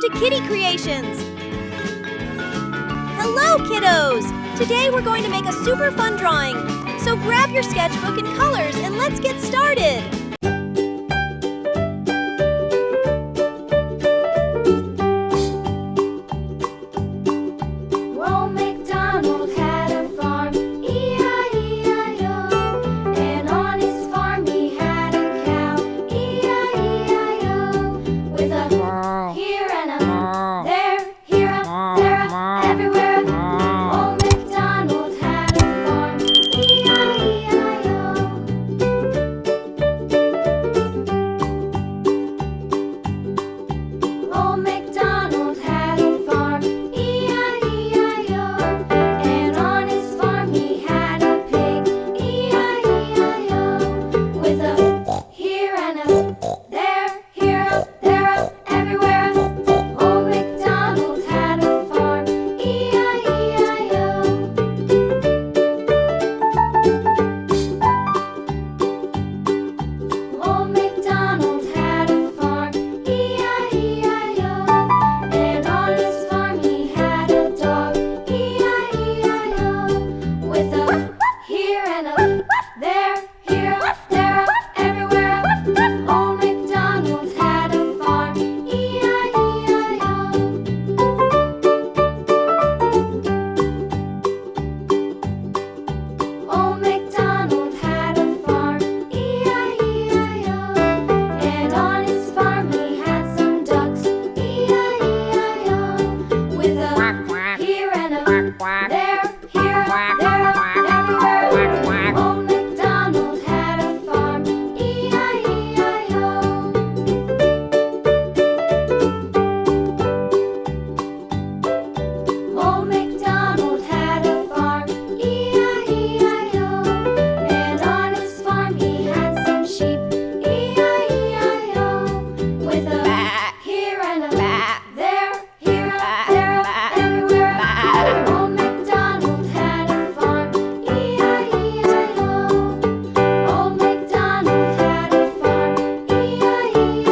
Welcome to Kitty Creations! Hello, kiddos! Today we're going to make a super fun drawing. So grab your sketchbook and colors and let's get started! Old MacDonald had a farm, E-I-E-I-O. And on his farm he had a cow, E-I-E-I-O. With a here and a there, here a, there a, everywhere. Old MacDonald had a farm, E-I-E-I-O. Old MacDonald had a farm, E-I-E-I-O. And on his farm he had a pig, E-I-E-I-O. With a here and a there, here a, there a, everywhere. Old MacDonald had a farm, E-I-E-I-O. Old MacDonald had a farm, E-I-E-I-O. And on his farm he had a dog, E-I-E-I-O. With a here and a there, here a, there a, everywhere. Old MacDonald had a farm, E-I-E-I-O. Old MacDonald had a farm, E-I-E-I-O. And on his farm he had some ducks, E-I-E-I-O. With a here and a there, here a, there a, everywhere. Old MacDonald had a farm, E-I-E-I-O. Old MacDonald had a farm, E-I-E-I-O. And on his farm he had some sheep, E-I-E-I-O. With a here and a there, here a, there a, everywhere. Old MacDonald had a farm, E-I-E-I-O. Old MacDonald had a farm, E-I-E-I-O.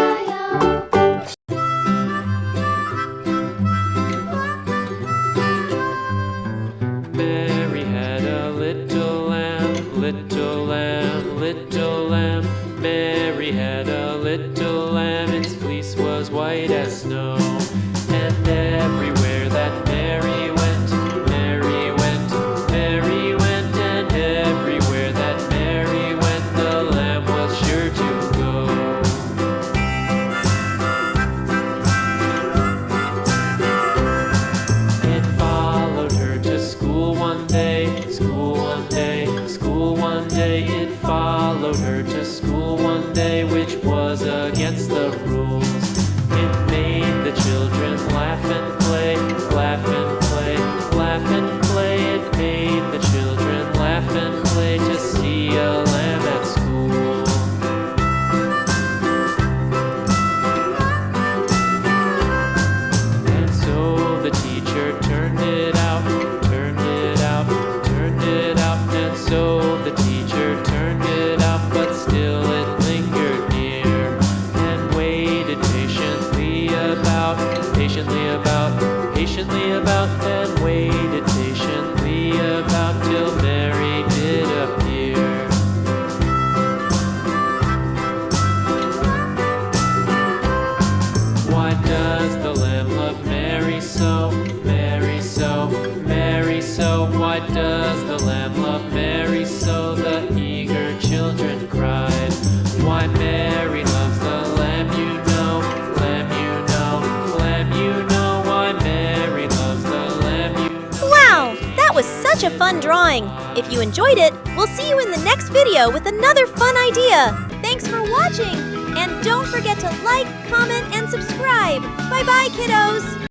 Mary had a little lamb, little lamb, little lamb. Mary had a little lamb, its fleece was white as snow. And everywhere that Mary went, Mary went, Mary went. And everywhere that Mary went, the lamb was sure to go. It followed her to school one day, school one day, school one day. It followed her to school one day, which was against the rules. It made the children laugh and play, laugh and play, laugh and play. It made the children laugh and play to see a lamb at school. And so the teacher turned it out, turned it out, turned it out. And so the teacher turned it out, but still it lingered near. And waited patiently about, patiently about, patiently about. And waited patiently about till Mary did appear. Why does the lamb love Mary so? Mary so, Mary so. Why does the lamb love Mary so? The eager children cried. Why Mary loves the lamb, you know, lamb, you know, lamb, you know. Why Mary loves the lamb, you know. Wow! That was such a fun drawing! If you enjoyed it, we'll see you in the next video with another fun idea! Thanks for watching! And don't forget to like, comment, and subscribe! Bye-bye, kiddos!